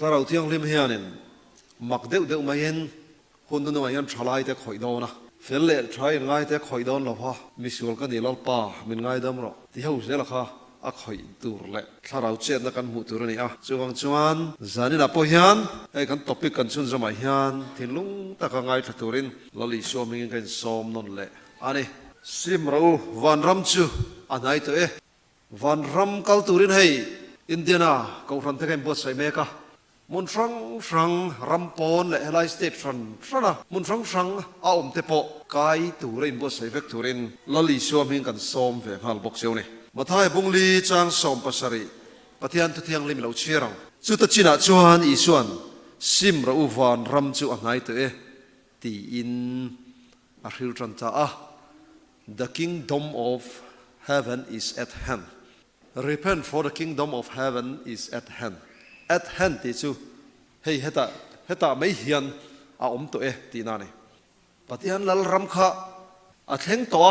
ถ้าเราเที่ยงริมเฮียนินมักเดือดมาเห็นคนตัวนั้นทลายแต่ข่อยโดนนะเฟลเล่ทรายง่ายแต่ข่อยโดนหรอพะมิสวลกันนี่เราป่ามันง่ายดำหรอที่เขาเสียละค่ะอะข่อยตัวเละถ้าเราเจ็ดนักการหูตัวนี้อ่ะจวงจวนจานี่นะพอเฮียนไอ้กันตบปิกันชุนสมัยเฮียนที่ลุงตะกังไงทัตุรินลลิชัวมิงกันซ้อมนนเละอันนี้ซิมเราวันรำจูอันไหนตัววันรำกัลตุรินให้อินเดียนาเขาทันเทกันบทใส่เมกะมุนฟรังฟรังรำปอนและไลสเตปชันฟรังนะมุนฟรังฟรังเอาเตปะกายตุรินบทใส่เวกตุรินลลิชัวมิงกันซ้อมเวกฮัลบอกเชียวนี่มาท้ายบุงลีจางซ้อมปัสสรีปฏิญาณทุที่ยังลิมเหลาเชียรังจุดตัดจีน่าจวนอีส่วนซิมเราวันรำจูอันไหนตัวตีอินอาริลจันตาThe kingdom of heaven is at hand. Repent, for the kingdom of heaven is at hand. At hand ที่จู่เฮตาไม่เฮียนอาตัวที่นั่นเองปฏิญาณลลรำข้าอาเทงตัว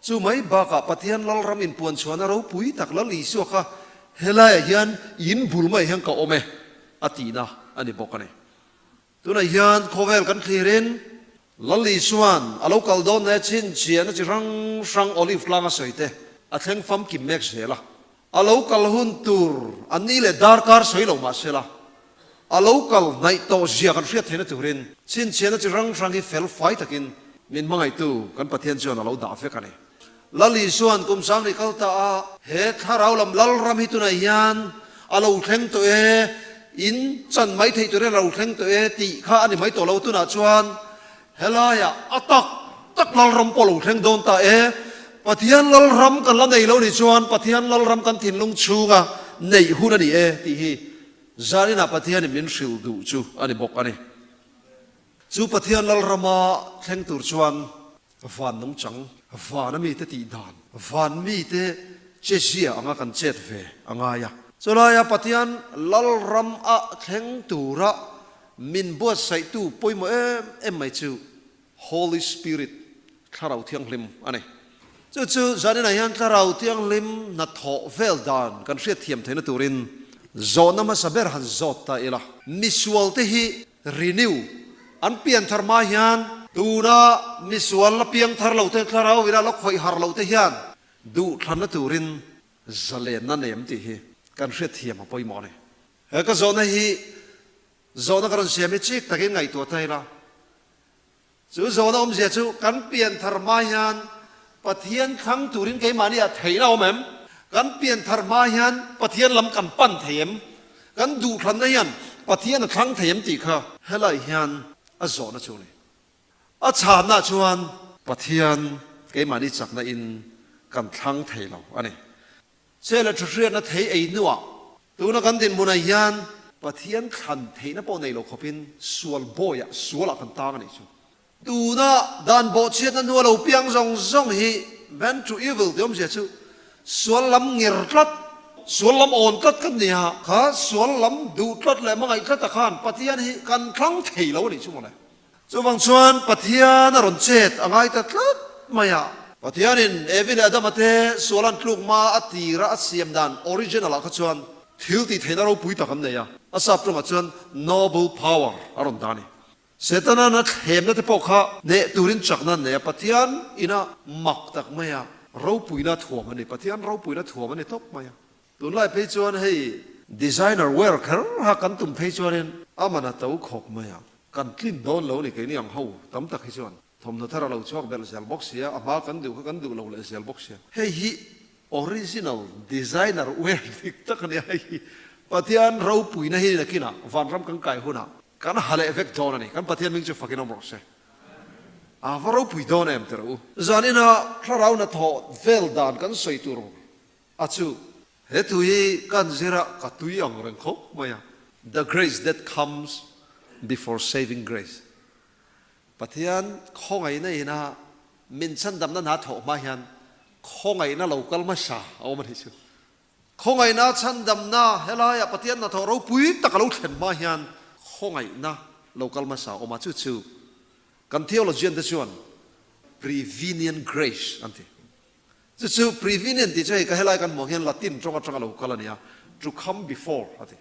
จู่ไม่บากะปฏิญาณลลรำอินปวนชวนเราปุยตักลลิสัวข้าเฮลัยเฮียนอินบุลไม่เฮียนกับโอเมอาตีน่ะอันนี้บอกกันเองตัวนั้นเฮียนโคเวลกันคลีรินลลิสวนอาลูกลดอนเนชินเชียนจะรังสังโอลิฟลางสวยเตะอาเทงฟัมกิมเมกเสละอาลูกลหุนตูร์อันนี้เลยดาร์คาร์สวยลงมาเสละอาลูกลในโตเจียกันเรียกเทนตูรินชินเชียนจะรังสังที่เฟลไฟตะกินมินมังไอตูกันปะเทียนชวนอาลูดาเฟกันเองลลิสวนกุมสังริคัลตาเฮทาราลำลลรำฮิตุนัยยันอาลูเทงตัวอินจันไม่เทตัวเรนอาลูเทงตัวตีข้าอันนี้ไม่ตัวเราตุนาชวนเฮลายะอัตักลลรำปลุกเทงโดนตาปะเทียนลลรำกันละในเราในชวนปะเทียนลลรำกันถิ่นลงชูกะในหูนั่นนี่ที่ฮีจารินาปะเทียนมินชิลดูจูอันนี้บอกอันนี้จูปะเทียนลลรำมาเทงตัวชวนฟันน้องจังฟันมีแต่ตีดานฟันมีแต่เจเซียอ่างกันเจ็ดเวอ่างายะสุดท้ายปะเทียนลลรำอะเทงตัวระมินบวชใส่ตู้ป่วยมาไม่จู Holy Spirit ข้าเราเที่ยงลิมอันนี้จู่ๆจานี่นายฮันข้าเราเที่ยงลิมนัดทอเวลดานกันเสียเทียมเทนตูรินโซนมาสเบอร์ฮันโซตาเอล่ะมิสวลที่ฮีรีนิวอันเปลี่ยนธรรมาฮันดูนะมิสวลละเพียงธรเราเทข้าเราเวลาเราคอยหาเราเทียนดูทันตูรินจะเล่นนั่นเองที่ฮีกันเสียเทียมมาป่วยหมอเนี่ยเฮ้ก็โซนฮีโซนกันเสียไม่ชิกแต่ยังไงตัวไทยล่ะจู่โซนเสียจู่กันเปลี่ยนธรรมาฮันปะเทียนทั้งตูรินเกมานี่ไทยเราแม่กันเปลี่ยนธรรมาฮันปะเทียนลำกันปั้นเทียมกันดูทันได้ยันปะเทียนทั้งเทียมตีค่ะเฮลัยฮันอาโซนจู่นี่อาชาณาชวนปะเทียนเกมานี่จากนั่นกันทั้งไทยเราอันนี้เชื่อแล้วเชื่อนะไทยไอ้นัวตัวนักกันดินบุญยันปะเทียนขันไทยนะปนในโลกเขาเป็นส่วนบ่อยส่วนละกันตางนี่จู่ดูนะด้านบ่เชียนั้นหัวเราเปียงซงฮีแมนทูอีวิลเดี๋ยวมันเสียจู่ส่วนลำเงียร์ตัดส่วนลำอ่อนตัดกันเนี่ยข้าส่วนลำดูตัดเลยมังไงตัดตะขานปะเทียนฮีกันครั้งไทยเรานี่ชั่วโมงไหนจู่บางส่วนปะเทียนน่ะรอนเจ็ดอะไรตัดลัดมาอย่าปะเทียนินเอวินอดัมเทส่วนลันลูกมาอติระเสียมดันออริจินัลก็ชวนทิลติเทนเราปุยตะกันเนี่ยอาศัพท์ตรงชวน noble power อารมณ์ดานี่เสตนานัดเหมนัดพวกเขาเนตูรินจักนั่นเนี่ยปะเทียนอินะมักตักไม่อะเราปุยนัดหัวมันเนี่ยปะเทียนเราปุยนัดหัวมันเนี่ยทบไม่อะตัวไล่ไปชวนให้ดีไซเนอร์เวิร์กหากันตุ่มไปชวนเองอามันนัดตัวขบไม่อะกันคลินโดนเราเนี่ยแค่นี้ยังเขาตั้มตักให้ชวนทำนัดถ้าเราชอบเบลเซลบ็อกเสียอามากันดูเราเลยเซลบ็อกเสียเฮ้ยออริจินัลดีไซเนอร์เวิร์กตักเนี่ยปะเทียนเราปุยนะให้นักกินอ่ะฟันรำกันไก่หุ่นอ่ะกันหาเลเอฟเฟกต์โดนนี่กันปะเทียนมิงจะฟักกินน้ำร้อนเสียว่าเราปุยโดนเอ็มเตอร์จานี่นะถ้าเราเนี่ยทอเวลดานกันสวยตัวรู้อาชูเฮตุยกันเจระกัตุยอังเริงเขาไม่อะ the grace that comes before saving grace ปะเทียนข้องไงนี่นะมินชันดำนั้นหาถอมาฮันข้องไงนะเรากัลมาชาเอามาที่สุดข้องไงนะชันดำนะเฮลายปะเทียนนะถอเราปุยตะกเราเข็นมาฮันข้องไงนะเรากัลมาชาเอามาจู่กันเที่ยวเราเจียนที่ชวน prevenient grace อันที่จู่ prevenient ที่ใช่ก็เฮลายกันมองเห็นละตินตรงเรากัลเนี่ย to come before อันที่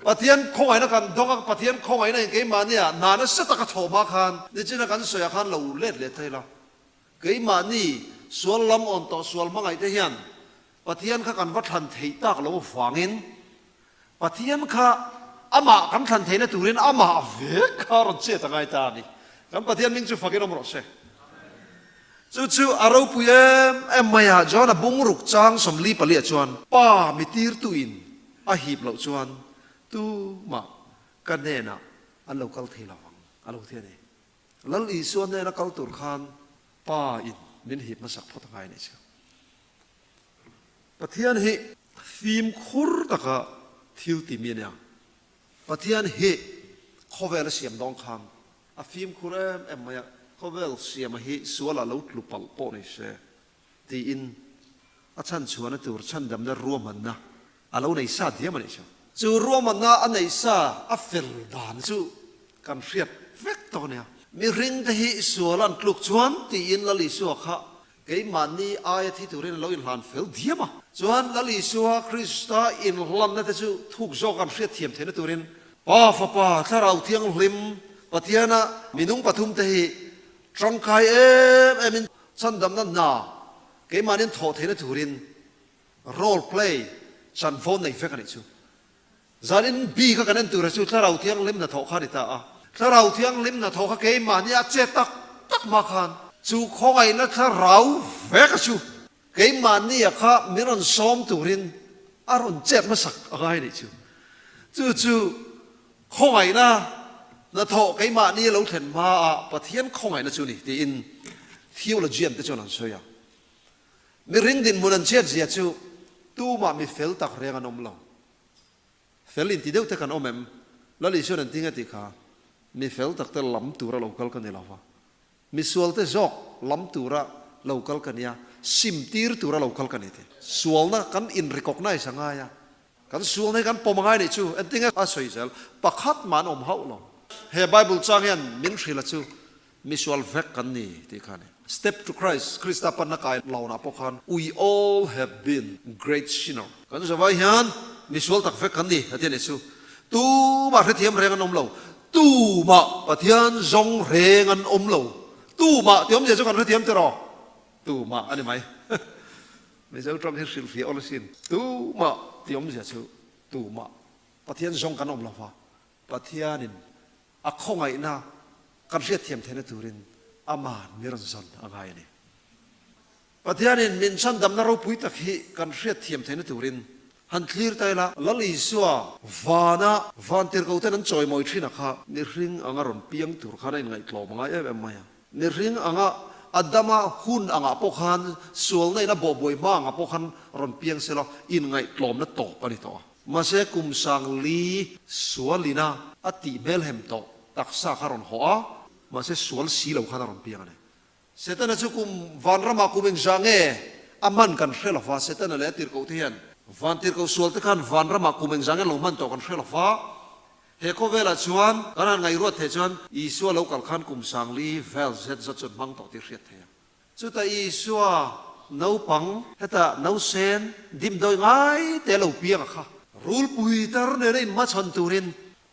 ปะเทียนคงไอ้นักกันดงปะเทียนคงไอ้นั่นเกี่ยมาเนี่ยนานสัตว์กระโถมาคันนี่จีนักกันสวยคันเราเล็ดเล็ดไทยละเกี่ยมานี่ส่วนลำอ่อนต่อส่วนมังไงเทียนปะเทียนข้ากันวัดทันเทตักเราฝังอินปะเทียนข้าอามากันทันเทนตุรินอามาเวกข้ารถเจตังไงตานี่กันปะเทียนมิงจูฟังกินอมรสเซจู่ๆอารมณ์ปุยเอ็มไม่ฮะจวนบุ้งรุกจางสมลีปะเลียจวนป้ามิตีร์ตุอินอาหีบเหล่าจวนตูมากันเนน่ะอันเราคัลเทลาวังอันเราเทียนี่แล้วอีส่วนเนี่ยนักคัลตุรคานป้าอินมินหีบมาสักพอตั้งไงเนี่ยเชียวปะเทียนฮีฟิล์มคุรตะกะทิวติมีเนี่ยปะเทียนฮีข้อเวลเสียมดองคำฟิล์มคุรเอ็มไม่ข้อเวลเสียมฮีส่วนละลุลุปัลโปนี่เช่ตีอินอาจารย์ชวนตัวฉันดำได้รวมมันนะอาเราในซาเดียมันนี่เชียวจู่รวมมันนะอันในซาอัฟเฟลดานจู่กันเรียดเวกตัวเนี่ยมีริงที่ส่วนละลุกชวนตีอินละลิสัวข้าเกี่ยมันนี่อายที่ตัวเรนเราอินหลานเฟลเดียมาจวนละลิสัวคริสต์อินหลานนั่นแต่จู่ทุกโจกันเรียดเทียมเทนตัวเรนป้าฟ้าป้าถ้าเราเที่ยงลิมปะเทียนะมีนุ่งปะทุมเตหิจังไคเอ็มฉันดำนั่นนาเกี่ยมันนี่ถอดเทนตัวเรนโรลเพลย์ฉันโฟนในเฟกันนี่จู่จารินบีก็กันนั่นตัวเรจู่ถ้าเราเที่ยงลิมน่ะถอดข้าดิตาถ้าเราเที่ยงลิมน่ะถอดข้าเกี่ยมันนี่อาเจตักมาคันจู่ข้อไงนะถ้าเราเวกจู่เกี่ยมันนี่ข้ามีรันซ้อมตัวเรนอารมณ์เจ็บมาสักอะไรนี่จู่ข้อไงนะถอดเกี่ยมันนี่เราเห็นมาปะเทียนข้อไงนะจู่นี่ที่อินเที่ยวละเจียมที่จวนนั้นสวยมีริงดินมุนันเชียดเสียจู่ตู้มามีเฟลตักเรียงนมเราเฟลอินที่เดียวแต่กันอมเอ็มแล้วลิชนันทิ้งติค่ะมีเฟลตักแต่ล้ำตัวเราคัลกันนี่ละวะมีส่วนแต่จอกล้ำตัวเราคัลกันเนี่ยซิมตีร์ตัวเราคัลกันนี่ส่วนนั้นกันอินริกอกไนสังไงกันส่วนนั้นกันปมไงนี่จู่อันทิ้งอาศัยเซลปักขัดมันอมเฮาเราเฮไบเบิลจางยันมินชิละจู่มีส่วนเวกกันนี่ที่ค่ะนี่ Step to Christ คริสต์ปันนักไอเราหน้าพวกเขา We all have been great sinner กันจะว่ายันมีส่วนตักเวกกันนี่ที่นี่จู่ตู้มาเทียมเรงนอมเราตู้มาปะเทียนจงเรงนอมเราตู้มาเทียมจะจงกันเทียมเตรอตู้มาอันนี้ไหมไม่ใช่ตรงที่สิลฟีออลสินตู้มาเทียมจะจู่ตู้มาปะเทียนจงกันอมเราฟ้าปะเทียนินอักข้องไงนะกันเรียกเทียมเทนตูรินอามานมิรันซันอะไรนี่ปะเทียนินมินชันดำนารูปุยตะขีกันเรียกเทียมเทนตูรินฮันคลีร์ไตละลลิสัววานะวันเตอร์กูเตนันจอยมอยทรีนักฮะนิริงอ่างรอนเปียงตุรขานัยไงกลอมไงเอ็มไม่นิริงอ่างอัดดามาหุ่นอ่างพวกฮันส่วนในนับบอยมาอ่างพวกฮันรอนเปียงเสละอินไงกลอมนั่นโตปนิโตมาเสกุมสังลีส่วนลีน่าอติเมลเฮมโตตักษาคารอนหัวมาเสส่วนสีเหล่าขนาดรอนเปียงเนี่ยเสตันจะกุมวันรามากุมเองจังเออามันกันเชลฟ้าเสตันเลยติร์กูเทียนวันที่เขาสวดที่ขันวันรามาคุมเองจังเงลงมันต่อกันเชลฟ้าเฮโคเวลาชวนกันไงรวดเทชวนอีสัวเรากัลขันคุมสังลีเวลเซตจัดจนมังต่อที่เรียดเทียจุดแต่อีสัวน้าปังเฮตาน้าเซนดิมโดยง่ายแต่เราเปียกค่ะรูลปุยตาร์เนรินมาชันตูริน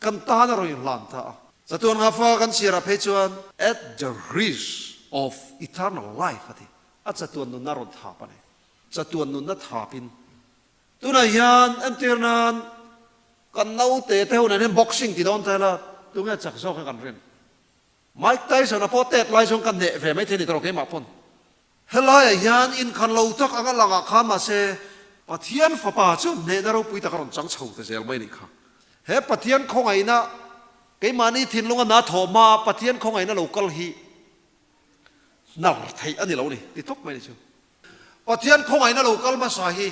กันตานรอยหลานตาจัตุนฮาฟ้ากันเสียระเพชวน at the risk of eternal life ที่อาจจะตัวนุนนารอนทาปเนี่ยจะตัวนุนนัททาปินตัวนั้นยันอันเทียนันกันเอาเตะเท่านั้นเห็นบ็อกซิ่งที่โดนแต่ละตัวนี้จักรกันเรียนไมค์ไทสันพอเตะไล่ชงกันเนี่ยแฝงไม่เท่านี้ตรงนี้มาพ่นเฮลัยยันอินคันเราตักอันหลังข้ามมาเสปะเทียนฟ้าป่าจุนเนี่ยเราปุยตะการจังเฉาแต่เสียไม่นี่ค่ะเฮ้ปะเทียนของไอ้น่ะไอ้มานี่ทิ้งลงกันน่ะถอมาปะเทียนของไอ้น่ะเรากลฮีน่าไทยอันนี้เรานี่ติดทบไม่ได้ชัวปะเทียนของไอ้น่ะเรากลมาสาฮี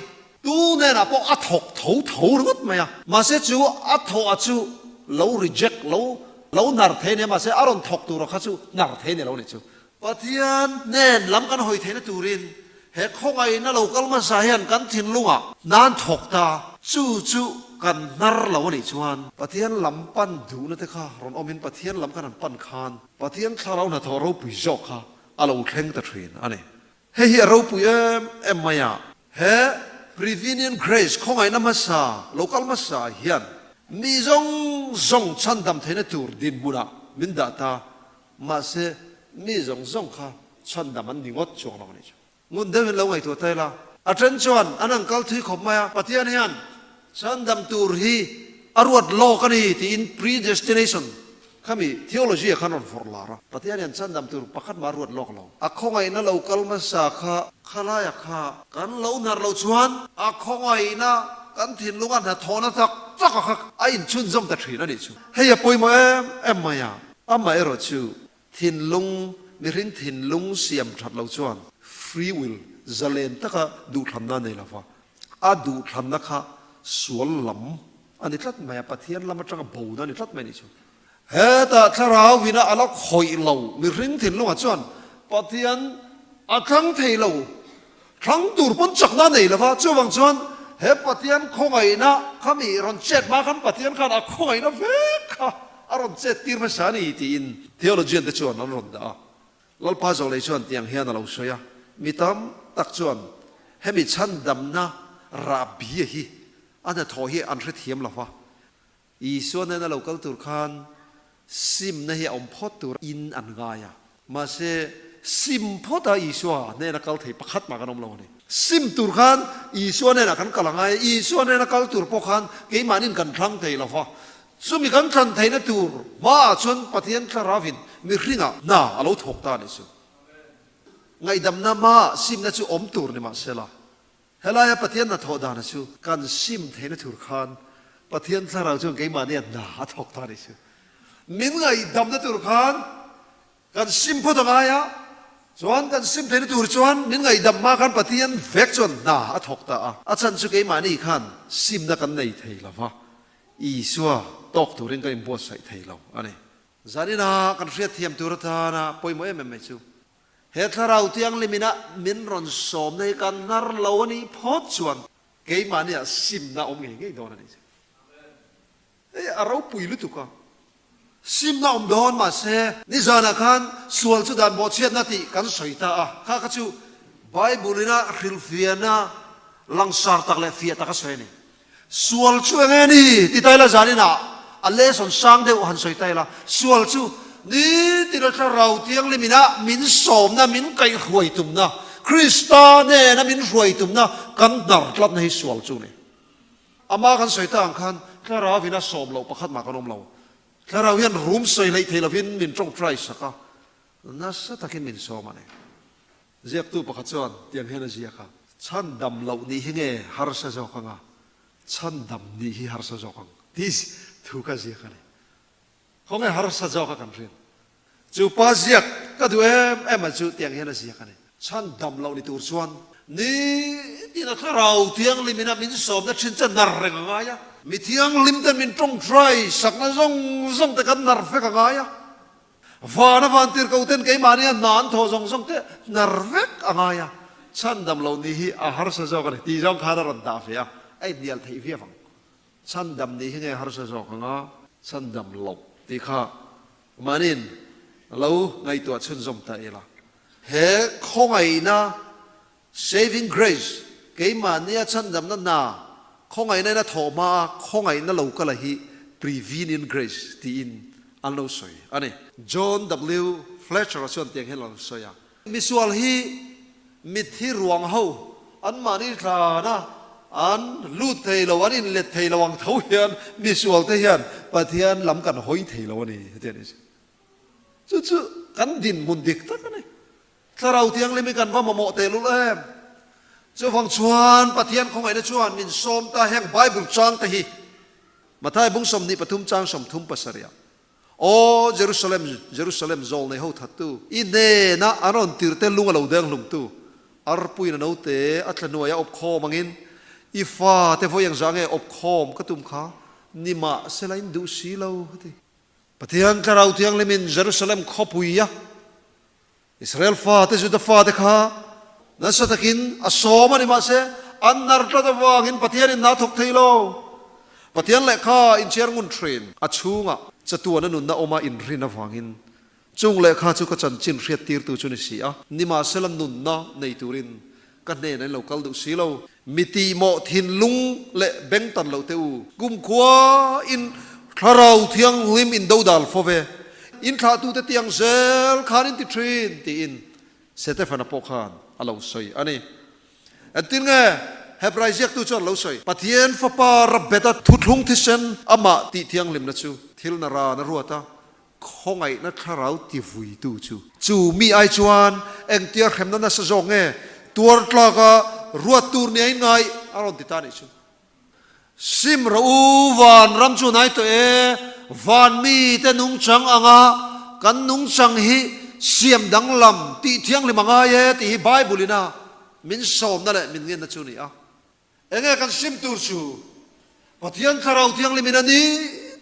ตู้เนี่ยนะพวกอัฐกเถาหรือไม่อะมาเสียจู่อัฐกจู่เรา reject เรานาร์เทเนี่ยมาเสียอารมณ์ถกตัวเราข้าจู่นาร์เทเนี่ยเราเนี่ยจู่ปะเทียนเน่นล้ำกันหอยเทนตูรินเฮ้ข้องไอ้นั่นเราก็มาสายันกันทิ้งลุงอ่ะนานถกตาจู่กันนาร์เราเนี่ยชวนปะเทียนล้ำปั้นดูนะเถอะค่ะรอนอมินปะเทียนล้ำกันปั้นคานปะเทียนข้าเราหน้าทอเราปุยจอกค่ะเราแข่งตะเทรนอันนี้เฮ้เราปุยเอ็มไม่อะเฮ้prevenient grace ของไอ้น้ำมาสา local มาสาเฮียน มีzong chan dam thei na tur din buna min da ta ma se mi zong kha chan dam an ningot chuang lo ni chu ngun de lo ngai to tai la a chen chuan anang kal thi khop ma patian hian chan dam tur hi arwat lo ka ni ti in predestination khami theology khanon forlara patian hian chan dam tur pakhat ma arwat lok lo a khongai na lo kal ma sa kha khala ya kha kan lo nar lo chuan a khongai na kan thin lungan ha thona tak tak kha a in chun zom ta thina ni chu hei a poi mo em ma ya ama ero chu thin lung mi rin thin lung siam that lo chuan free will zalen taka du thlam na nei lawa a du thlam na kha sual lam ani tlat ma ya pathian lam atanga bo na ni tlat mai ni chu he ta tharau wina alak khoi lo mi rin thin lunga chuan pathian a thang thei lo thang tur pon chak na nei lawa chuwang chuan he pathian khongai na khami ron chet ma kham pathian khan a khongai na ve kha aron chet tir ma sani ti in theology de chuan an ron da lal pa zo le chuan tiang hian lo soya mitam tak chuan he mi chan dam na ra bi hi ana tho hi an re thiam lawa I suan na local tur khan sim na hi om phot tur in an ga ya ma se sim phota I suwa ne na kal thei pakhat ma kanom lo ni sim tur khan I suan na kan kalangai I suan na kal tur po khan ke manin kan thang thei lawa sumi kan than thei na tur ma chon pathian tharavin mi ringa na alo thok ta ni su ngai dam na ma sim na chu om tur ni ma sela helaya pathian na thoda na chu kan sim thei na tur khan pathian tharau chu ke mani na thok ta ni su min ngai dam na tur khan kan sim pho da ya chuan kan sim thei na tur chuan min ngai dam ma khan pathian vek chuan na thok ta a chan chu ke mani khan sim na kan nei thei lawa I suwa tok turin ka imbo sai thei lo ani zanina kan riat thiam tur ta na poi mo em me chu he tharau tiang limina min ron som nei kan nar lo ni phot chuan ke mani a sim na om nge don ani e aro pui lu tu ka sim na om don ma se ni zana khan sual chu dan bo chiat na ti kan soita a kha ka chu bible ina khil fiana langsar tak le fia ta ka soi ni sual chu nge ni ti tai la zanina ale son sang de han soi tai la sual chu ni ti ra rau tiang le mina min som na min kai huai tum na krista ne na min huai tum na kan dar tlat na hi sual chu ni ama kan soi ta ang khan klara vina som lo pakhat ma kanom lo klara hian room soi lei thei lovin min trong try saka na sa takin min som ane ziak tu pakhat chuan tiang hian a zia kha chan dam lo ni hinge har sa zo khanga chan dam ni hi har sa zo khang this thu ka zia kha ni khong har sa zo kha kan rin chu pa ziak ka du em chu tiang hian a zia kha ni chan dam lo ni tur chuan ni ti na kharau tiang limina min som na chin chan nar reng nga ya mi tiang lim ta min trong try sak na zong ta kan nar fe ka nga ya va na van tir ko ten ke mania nan tho zong te nar vek anga ya chan dam lo ni hi a har sa zo ka ti jong kha ran da fe ya ai nial thei ve phang chan dam ni hi nge har sa zo ka nga chan dam lo ti kha manin lo ngai to chun zom ta ela he khongai na saving grace ke mania chan dam na khongai na thoma khongai na lo ka la hi prevenient grace ti in an lo soi ani John W Fletcher chuan tiang hen lo soya misual hi mit hi ruang ho an mani thla na an lu thei lo an in let thei lo wang tho hian misual te hian pathian lam kan hoi thei lo ni te ni chu kan din mun dik ta kan ni tlarau tiang lemi kan va mo te lu em chu wang chuan pathian khongai na chuan min som ta heng bible chang ta hi mathai bung som ni pathum chang som thum pasaria o Jerusalem zol nei ho thatu ine na aron tirte lunga lo deng lum tu arpui na note atla nuaya op kho mangin ifa te voyang zange op khom katum kha nima selain du silo hati pathian tlarau tiang lemin Jerusalem khopuia Israel fa te juda fa te kha nasatakin asoma ni ma se annar tla wangin pathian in na thok thailo pathian le kha in chair ngun train achunga chatuana nun na oma in rina wangin chung le kha chu ka chan chin riat tir tu chu ni sia nima selam nun na nei turin กันเน่ในเรากัลดุสีเรามิติโมทินลุงเละเบงตันเราเตอูกุมขวาอินทาเราเทียงลิมอินดูดัลฟเวอินทาตูเตียงเซลคานินติทรีนตีอินเซเตฟันปอกานอาเราสวยอันนี้อันที่ไงเฮบรายเรียกตัวจนเราสวยปะเทียนฟ้าปารับเบตัดทุดลุงที่เซนอามาตีเทียงลิมนัชูทิลนารานรัวตาคงไงนักข่าวที่วุยตูจูมีไอจวนเอ็งเตียร์เข็มนั้นน่ะสะจงเงตัวตลาก็รัวตูเนี่ยไงอารมณ์ติดตานี่ชูซิมรูวันรำจูนายตัววันมีแต่นุ่งจังอ่างกันนุ่งจังฮีเสียมดังลำตีเทียงเลยมังไงตีไบเบิลนะมินสอมนั่นแหละมินเงินนั่นชูนี่อ่ะเอ็งกันซิมตูชูพอเทียงคาราวเทียงเลยมินนี่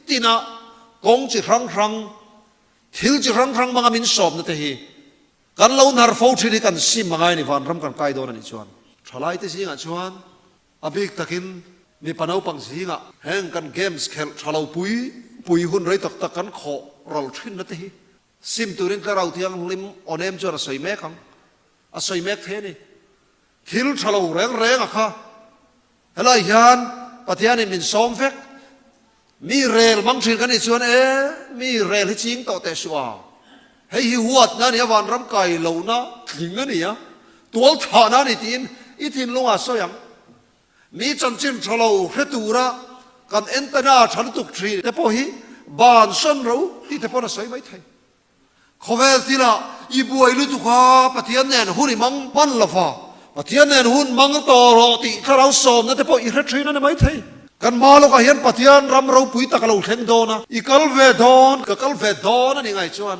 ตีน่ะกงจีครั้งทิลจีครั้งมังมินสอมนั่นเตฮีกันเราหน้าฟูทีนี่กันซิมมังไงนี่วันรำกันไกลโดนนี่ชวนทลายที่สิงห์ชวนอภิกตะกินมีปนเอาปังสิงห์แห่งกันเกมส์เคลทลายปุยหุ่นไรตักกันขอเราทิ้งนั่นเองซิมตัวนี้ก็เราเที่ยงลิมออนเอ็มจวนสวยแม่ขังสวยแม่เทนี่ทิลทลายแรงอะค่ะเฮลัยยันปัทยานี่มินซ้อมเฟกมีเรลมังชินกันในชวนมีเรลที่จริงต่อแต่ชัวให้หัวนั่นเนี่ยวันรำไก่เหล่านะถึงนั่นเนี่ยตัวฐานะนี่ทีนอีทินลงอาสยังมีจันจิมทะเลาเฮตูระกันเอ็นตนาฉันตุกทรีแต่พอฮีบานสันเราที่แต่พอน่ะใส่ไม่ไทยเขาเวลที่ละอีบัวลุตุกาปะเทียนแนนหุ่นมังปันละฟ้าปะเทียนแนนหุ่นมังต่อรอติถ้าเราสอบนั่นแต่พออีเรทรีนั่นไม่ไทยกันมาเราก็เห็นปะเทียนรำเราปุยตะกเราเข่งโดนะอีกัลเวดอนกับกัลเวดอนนั่นยังไงชวน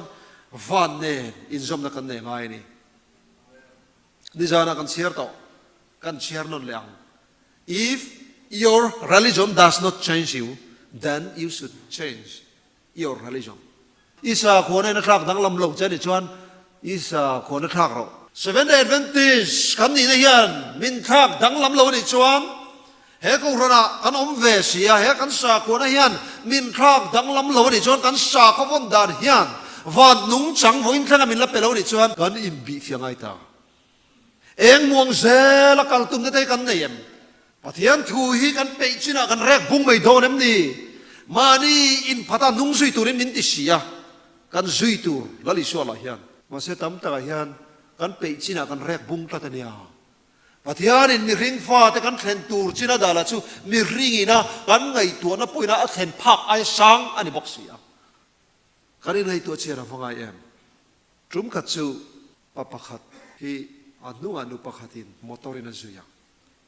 วันเนอินซอมนักกันเนี่ยไงนี่ดิจานักกันเชียร์ต่อกันเชียร์นนเลียง if your religion does not change you then you should change your religion อิสาคนในนักข่าวทั้งลำลงเจนิชวนอิสาคนนักข่าวเรา Seventh Adventist กันนี่นะยันมินข่าวทั้งลำลงนี่ชวนเฮกุรณะกันอมเวสีเฮกันสาคนนะยันมินข่าวทั้งลำลงนี่ชวนกันสาขบวนดานยันวันนุ่งจังวันข้างมินละเปล่านี่ชวนกันอินบีเฟียงไงตาเอ็งมวงเซละกัลตุมได้กันเนี่ยปะเทียนทูฮีกันไปจีน่ากันแรกบุ้งไม่โดนนี่มานี่อินพัฒนุ่งสุยตูรินมินติสียกันสุยตูลลิชัวละเฮียนมาเสตัมตะเฮียนกันไปจีน่ากันแรกบุ้งตัดเนี่ยปะเทียนอินมีริงฟ้าแต่กันเข็นตูจีน่าดาละชูมีริงอีนะกันไงตัวน่ะปุยน่ะเข็นพักไอซังอันนี้บอกเสียกันไงตัวเชียร์ฟังไอเอ็มจุ่มขัดชูปะปะขัดที่anu pakatin motorin na suya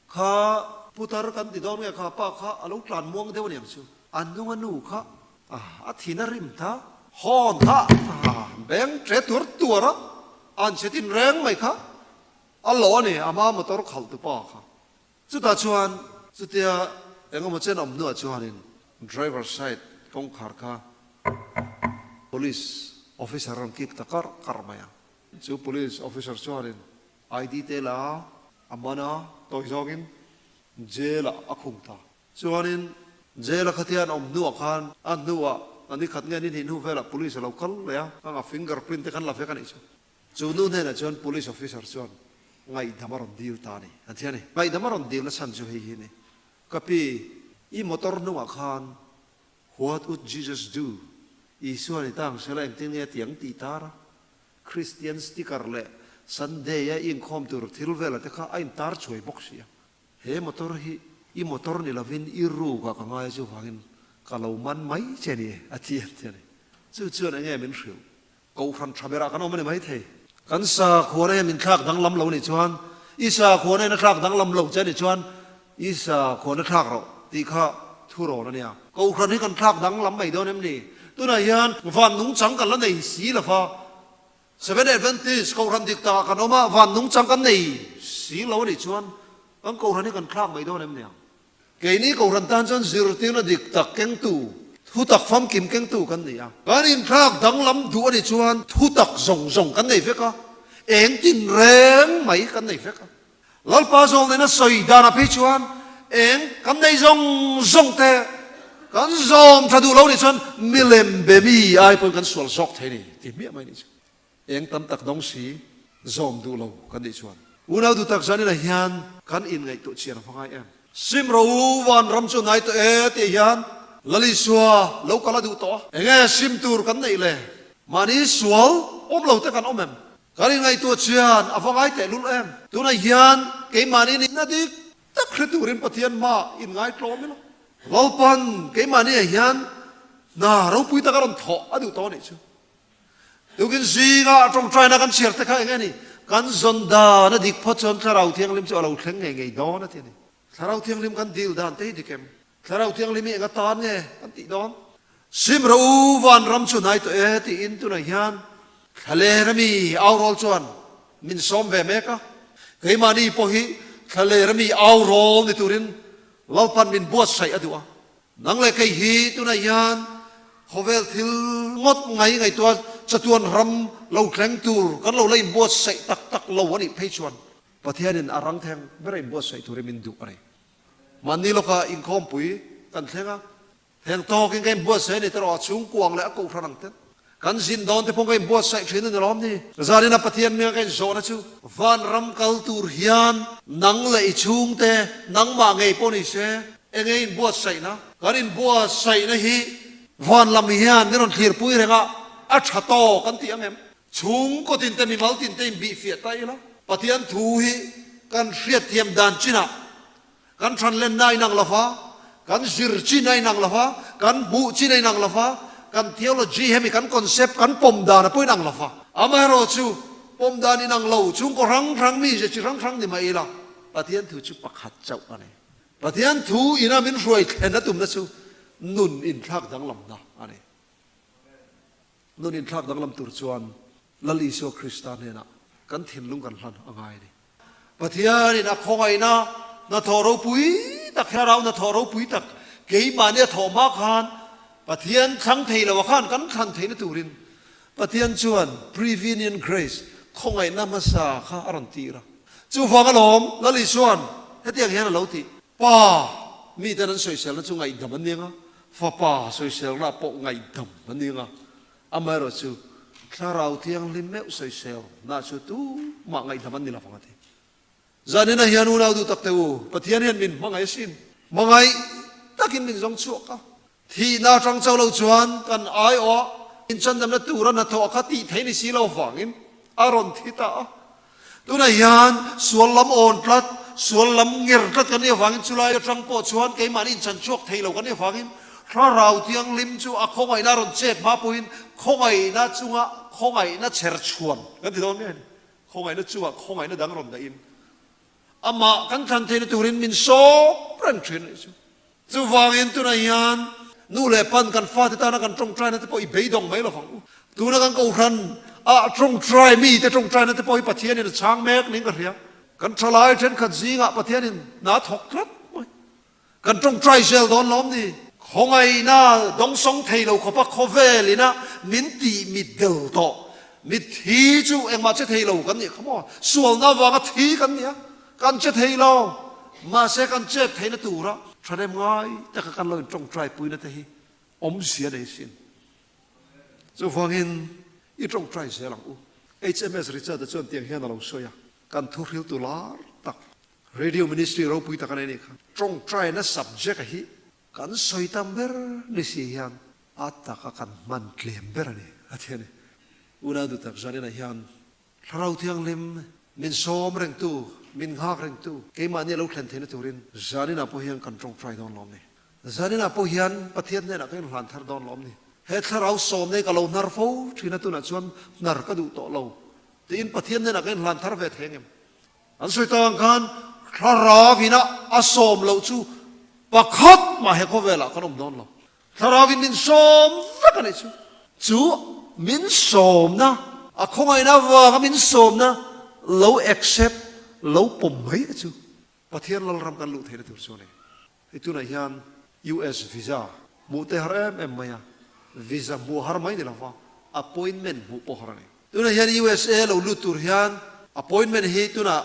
ka putar kan ti don ka pa ka alo tlan muang de wani su anu ka athina rim tha hon tha beng tre tur tuara an chetin reng mai kha allo ni ama motor khal tu pa kha chu ta chuan chu tia engom chen om nu chuanin driver side kong khar kha police officer ram kik takar karmaya chu police officer chuanin ID te la amana toizogin jela akhumta chuanin jela khatian om nu khan an nuwa ani khat nge ni nu vela police local ya anga fingerprint te kan la fe kan ichu chu nu ne na chuan police officer chuan ngai damaron deal ta ni athiani ngai damaron deal na san chu hi ni kapi I motor nu khan what would Jesus do isuani tang sela engting ne tiang ti tara Christian sticker le Sunday in kom tur tilvela te kha ain tar choi boxia he motor hi I motor ni lavin I ru ka ngai chu wangin kalau man mai cheni athi cheni chu chu na nge min hriu ko fran thamera kan om ni mai the kan sa khore min khak dang lam lo ni chuan isa khore na khak dang lam lo cheni chuan isa khore khak ro ti kha thu ro na nia ko fran hi kan khak dang lam mai do nem ni tu na yan van nung chang kan la nei si la fa Seventh Adventist câu răn điệp ta kan oma van nung chang kan nei si lo ni chuan ang câu răn ni kan khak mai do nem nia ke ni câu răn tan chuan zir ti na dik tak keng tu thu tak fam kim keng tu kan ni a kan in khak dang lam du ani chuan thu tak zong kan nei veka eng tin reng mai kan nei veka lal pa zong na soi da na pe chuan eng kan nei zong te kan zom thadu lo ni chuan milem be mi ai pon kan sual sok the ni ti mi mai ni eng tam tak dong si zom du lo kan ni chuan อุณาดูตักจันนี่นะฮิยันกันอินไงตัวเชียร์ฟังไงซิมรูวันรำจุนไอตัวตีฮิยันลลิสัวโลกละดูตัวเงี้ยซิมตูร์กันนี่เลยมานี่สวลเราแต่กันเอ็มกันอินไงตัวเชียร์ฟังไงแต่ลุลตัวนั้นฮิยันเกมานี่นาดิตักคริตูรินปะเทียนมาอินไงกลอมมั้ยล่ะลปันเกมานี่ฮิยันน่าเราปุยตะการันทอดูตัวนี่ชูดูกินซีกะตรงใจนักกันเชียร์แต่ข้าเงี้ยนี่กันซนดานะดิกพัชนถ้าเราเที่ยงลิมจะเราเข่งไงดอนนะทีนี้ถ้าเราเที่ยงลิมกันดีลดานเตะดิเกมถ้าเราเที่ยงลิมเอกตานไงกันติดอนซิมรูวันรำชุนไอตัวตีอินตัวไหนยันทะเลรมีเอาโรลชวนมินซอมเวเมกะเกมานีพอฮีทะเลรมีเอาโรลในตุรินเราพันมินบวชใส่อดัวนังเลยเกฮีตัวไหนยันเขาเวลทิลงดไงตัวสะตวนรำเราแข็งตูร์กันเราเลยบวชใส่ตักเราวันนี้เพชวนประเทศนี้อารังแทงไม่ได้บวชใส่ตัวเรมินดูอะไรมันนี่เราก็อินคอมปุยกันแทงอ่ะแทงโตกินกันบวชใส่ในตลอดชุ่งกวางและกูพนังเต้นกันสินดอนที่พงกันบวชใส่เชื่อในล้อมนี่จารีนับประเทศเมียกันโซนะชูวันรำกัลตูร์ฮิยันนังเลยชุ่งเตนังมาไงปนิเสเองไงบวชใส่นะกันอินบวชใส่นะฮีวันลำฮิยันนี่เราเทียร์ปุยเรงอ่ะอัชโตกันที่ยังเอ็มชุงก็ตินเตมีมัลตินเตมบีเฟียตายละปฏิยันทูฮีกันเสียเทียมดานจินะกันชันเล่นนายนางลาฟ้ากันจิรจีนายนางลาฟ้ากันบุจีนายนางลาฟ้ากันเทโอโลจีเฮมิกันคอนเซปต์กันปมดานะปุยนางลาฟ้าอามาโรชูปมดานี่นางเล่าชุงก็รังมีจะจิรังนี่มาอีละปฏิยันทูชูปักขัดเจ้าอะไรปฏิยันทูอินามินรวยเห็นนะตุ่มนะชูนุนอินทักดังลำนะอะไรนู่นอินทรักดังลำตุรจวนลลิโซคริสตานเนี่ยนะกันถิ่นลุงกันหลันอะไรนี่ปะเทียนี่นะคงไงนะทอรูปุยตักแค่เรานะทอรูปุยตักเกี่ยมาเนี่ยทอมาขานปะเทียนทั้งเทละวะขานกันขันเทนตุรินปะเทียนจวน prevenient grace คงไงนะมาสาข้าอรันตีระจูฟังกันหอมลลิส่วนให้เตียงเห็นเราทีป้ามีแต่นั้นสวยเสียแล้วจูไงดำมันเนี่ยงะฟ้าป้าสวยเสียแล้วปกไงดำมันเนี่ยงะอามาโรชูถ้าเราเที่ยงลิมเมอุสัยเซลน่าชูตูมาไงทำมันนี่ละฟังกันจานี่นะฮิอานูนาดูตักเตวปะเทียนเห็นมินมาไงสินมาไงตักินมินจงชัวกะที่น่าจังเจ้าเราชวนกันไอออินชันดำนัตูรันนัทอคติเทนิสีเราฟังอินอารอนทิตาตัวนั้นยันส่วนลำโอนพลัดส่วนลำเงียร์พลัดกันเนี่ยฟังจุลายจังปอชวนเกี่ยมันอินชันชวกเทเรากันเนี่ยฟังอินถ้าเราเที่ยงลิมจูอะคงไงน่ารอนเจ็บมาปุยนคงไงน่าจูอะคงไงน่าเชิดชวนกันที่ตรงนี้คงไงน่าจูอะคงไงน่าดังรอนได้อินอามากันทันทีนตูรินมินโซปรันชินจูฟังอินตุนัยยันนู่นเลยปันกันฟาติตานักันตรงใจนั่นที่พออีเบยดงไม่หรอฟังตัวนักันกูรันตรงใจมีแต่ตรงใจนั่นที่พออีปัจเจียนช้างแมกนี่ก็เรียกกันทลายเช่นขันซีงะปัจเจียนน่าถกครับกันตรงใจเซลดอนล้อมนี่คงไงนะดงสงเทเราขบขบเวลินะมินตีมิดเดลโตมิดทีจูเองมาเจเทเรากันเนี่ยขโมยส่วนน่าวางทีกันเนี่ยกันเจเทเรามาเสกันเจเทนตูระแสดงไงแต่กันเราจงใจปุยนะเทฮีอมเสียได้สินจะฟังเห็นอีจงใจเสียหลังHMS ริชาร์ดจวนเตียงเฮียนเราช่วยกันทุริลตุลาร์ตัก Radio Ministry เราปุยตะกันนี่ครับจงใจนะ subject ฮีกันสวยตามเบอร์นิสิยันอัตตะกันมันเคลมเบอร์นี่อาทิตย์นี้อุณาดูตักจานี่นะยันเราเที่ยงลิมมินโซมเร่งตู้มินฮักเร่งตู้เกี่ยมันเนี่ยเราเห็นเทนตูรินจานี่นะพวกยันกันตรงใจดอนล้อมนี่จานี่นะพวกยันประเทศเนี่ยนะกันหลันทาร์ดอนล้อมนี่เฮ้ถ้าเราโซมเนี่ยก็เรานาร์ฟูที่นั่นตัวนั้นชวนนาร์ก็ดูโตเราที่อินประเทศเนี่ยนะกันหลันทาร์เวทเฮงมอันสวยต่างกันถ้าเราวินะอาโซมเราชูปะคัดมาให้เขาเวลาขนมดอนเราถ้าเราวินมินสมสักกันเลยจูมินสมนะอะคงไงนะว่ามินสมนะเรา accept เราปุ่มให้จูประเทศเราทำกันลุเทนตัวส่วนนี้itu na yan US visa mu te haram em maya visa mu har mai ni lawa appointment mu po harani tu na yan USA lo lutur yan appointment hi tu na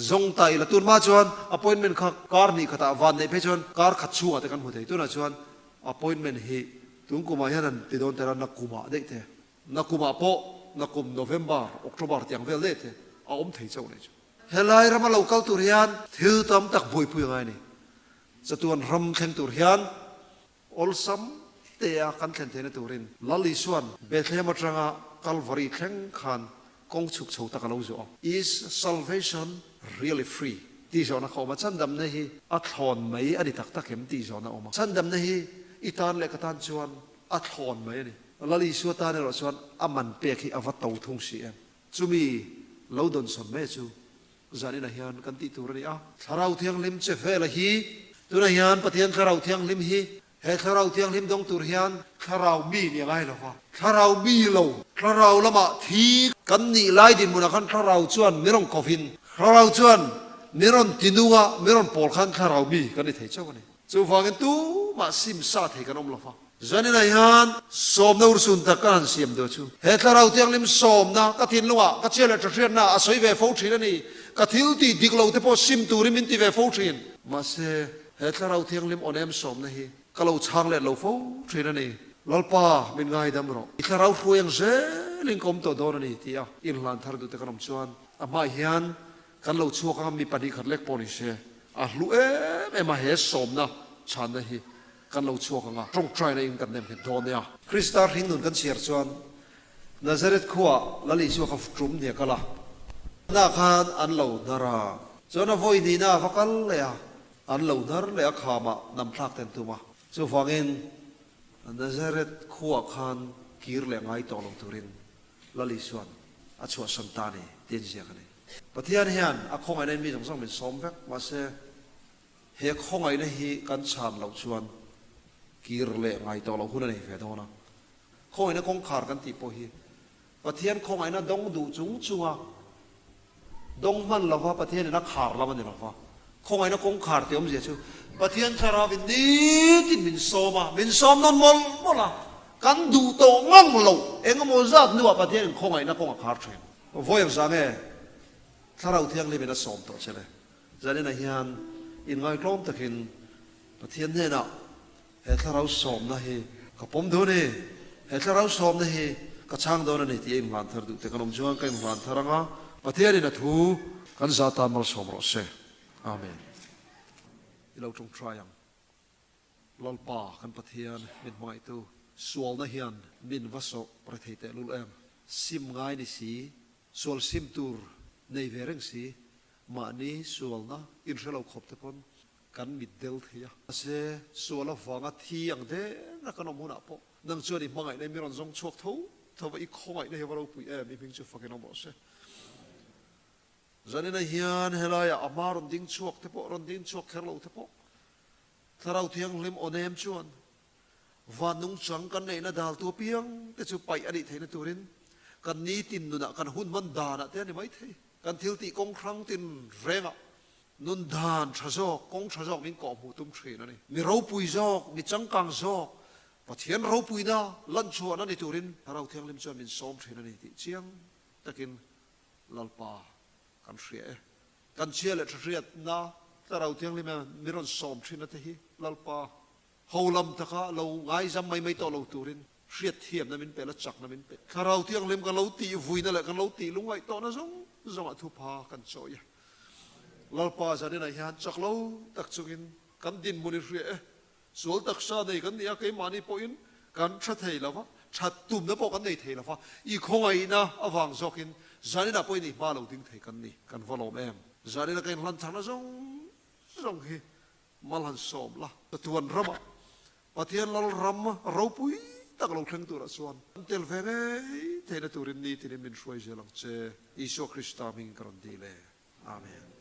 zong tai la tur ma chuan appointment kha kar ni khata van nei pe chuan kar khat chu ate kan mu thei tu na chuan appointment hi tung kuma hian ti don tera na kuma de te na kuma po na kum November October tiang vel de te a om thei chau nei chu เฮลัยรำมาเล่าเกาตุเรียนถือตำตักบุยพุยไงนี่จะตัวรำแข่งตุเรียนอลซัมเตียกันแข่งเทนตุรินลลิส่วนเบธเลมจังกัลวารีแข่งขันกงฉุกเฉินตะกันเอาจ้ะ Is salvation really free ที่จอนะเขามาฉันดำเนี่ยอัฐอนไหมอันนี้ตักเข็มที่จอนะออกมาฉันดำเนี่ยอีตานเล็กตานชวนอัฐอนไหมนี่ลลิส่วนตานเนี่ยเราชวนอามันเปียกอวัตตุทุ่งเสียจูมีเราโดนสนแม่จูจานี่นะฮิอันกันติตัวนี้อ่ะถ้าเราเที่ยงลิมเจฟเฟลฮีตัวนี้ฮิอันปะเทียนถ้าเราเที่ยงลิมฮีเฮ้ถ้าเราเที่ยงลิมดงตัวฮิอันถ้าเรามีเนี่ยไงล่ะวะถ้าเรามีเราถ้าเราละมาทีกันนี่ไล่ดินมุนักันถ้าเราชวนไม่ต้องกอฟินถ้าเราชวนไม่ต้องตินุงะไม่ต้องปอลขันถ้าเรามีกันนี่เทเจ้ากันนี่จูฟังกันตู้มาซิมซาเทกันอมละวะจานี่นะฮิอันสมนาอุสุนตะกันเสียมดูชูเฮ้ถ้าเราเที่ยงลิมสมนะก็ทินลุงะก็เชื่อเลยจะเชื่อนะอาศัยเวฟฟูชีนี่ก็ทิลตีดิกเราเทพอซิมตูริมินตีเวฟูชีนมาเสเฮ้ถ้าเราเที่ยงลิมออนเอมสมนะฮีก็เราช่างเล็ดเราฟูชีนี่ลลป้าเป็นไงดำรอถ้าเราฟูยังเจลิงคมตัวโดนนี่ที่อ่ะอินหลันทาร์ดูตะกันอมชวนอามาฮิอันกันเราชัวกันมีปฏิขัดเล็กปนิเชอ่ะลูเอ๊ะมาเฮสมนะฉันนะฮีกันเราชัวกันอ่ะตรงใจในอินกันเนมเห็นโดนเนี่ยคริสต์หินนุนกันเสียชวนนาซาเรตขัวละลิชัวกับจุ่มเนี่ยก็ละน่าขานอันเหล่านาราจนavoidนี่น่าฟักเลยอ่ะอันเหล่านาเลยข้ามานำพลักเต็มตัวมาจู่ฟังเองนาซาเรตขัวขานกีร์เลยง่ายต่อลงทุรินละลิส่วนอัชวสันตานีเดียนเสียกันนี่ปฏิญาณเฮียนอักคงไอ้นั่นมีสองเป็นสมแฟกมาเสเฮคงไอ้นั่นฮีกันชานเหล่าส่วนกีร์เลยง่ายต่อลงหุ่นนี่เฟดอนะคงไอ้นั่นคงขาดกันติโพฮีปฏิญาณคงไอ้นั่นดงดูจุงจัวดงมันละว่าประเทศนี้นักขาดละมันเนี่ยละว่าคงไอ้นักคงขาดเดี๋ยวมันเสียชื่อประเทศชาราวินนี้ที่มินโซมามินโซมนั่นมอละกันดูโตงั่งเราเองก็โมซัดนึกว่าประเทศคงไอ้นักคงขาดเช่นว่าอย่างสังเกตถ้าเราเที่ยงเลยเป็นนักสมต่อใช่ไหมจะได้ในเฮียนอินไงกล้องตะกินประเทศเนี่ยนะถ้าเราสมนะเฮกับผมดูนี่ถ้าเราสมนะเฮก็ช่างโดนนี่ที่อินหลานทาร์ดูแต่ขนมจวนก็อินหลานทารังอ่ะประเทศนี้นะทูกันซาตานมาสมรสเซอาเมนเราจงทรายังลลป่ากันประเทศมินไม่ตัวสวลนะเฮียนมินวัสโประเทศลุลเอ็มซิมง่ายนี่สิสวลซิมตูร์ในเวรังสีมานี่สวลนะอินเชลเอาขบตะพนกันมิดเดลเทียเสสวลฟังที่อย่างเดนักขนมหัวหน้าปอนังจวนอีมังไงในมิรันจงชกทูทว่าอีกข้อไงในว่าเราปุยมีเพียงจะฟังกันเอาหมดเสจันนี่เฮียนเฮลัยอามารอนดิ้งชวกเทปรอนดิ้งชวกแค่เราเทปถ้าเราเที่ยงลิมโอเนมชวนวันนุ่งจังกันในนาดาลตัวเพียงแต่จะไปอดีตเทนตัวรินกันนี้ตินนุนะกันหุ่นมันดานะเท่านี้ไม่เท่กันทิลตีกงครั้งตินเร่งอ่ะนุนดานชะจอกกงชะจอกมินกอบหูตุ้มเทนั่นนี่มีเราปุยจอกมีจังกังจอกปะเทียนเราปุยนะลันชัวนั่นในตัวรินถ้าเราเที่ยงลิมชวนมินซ้อมเทนั่นนี่ที่เชียงตะกินลลปากันเสียกันเชื่อเลยเสียนะแต่เราเที่ยงเลยมีรอนสอมชินนะที่ลลปาเฮาลำตะคะเราง่ายจำไม่ต่อเราตูรินเสียเทียมนั่นเป็นเป็ดละจักนั่นเป็นเป็ดถ้าเราเที่ยงเล่มกันเราตีวุยนั่นแหละกันเราตีลุงไว้ต่อนะจงอทุพากันโจยลลปาจะได้ไหนฮะจักเราตักจุกินกันดินมุนิเสียสวลตักซาในกันเนี่ยก็มานี่ปอินกันชัดเทแล้ววะชัดตุ่มนะปอกันในเทแล้ววะอีคงไงนะอวังจอกินจานี่นะปอยนี่มาเราดิ้งเทกันนี่กันฟอลโล่แอมจานี่นะกันลันทางนะจงเฮมาลันสอมละตัวรำปะเทียนเรารำเราปุยตักเราเคร่งตัวส่วนเทลเฟงเทนตัวรินนี่ที่นี่มินช่วยเจลังเจอิสุคริสต์มิงกรันดีเลยอาเมน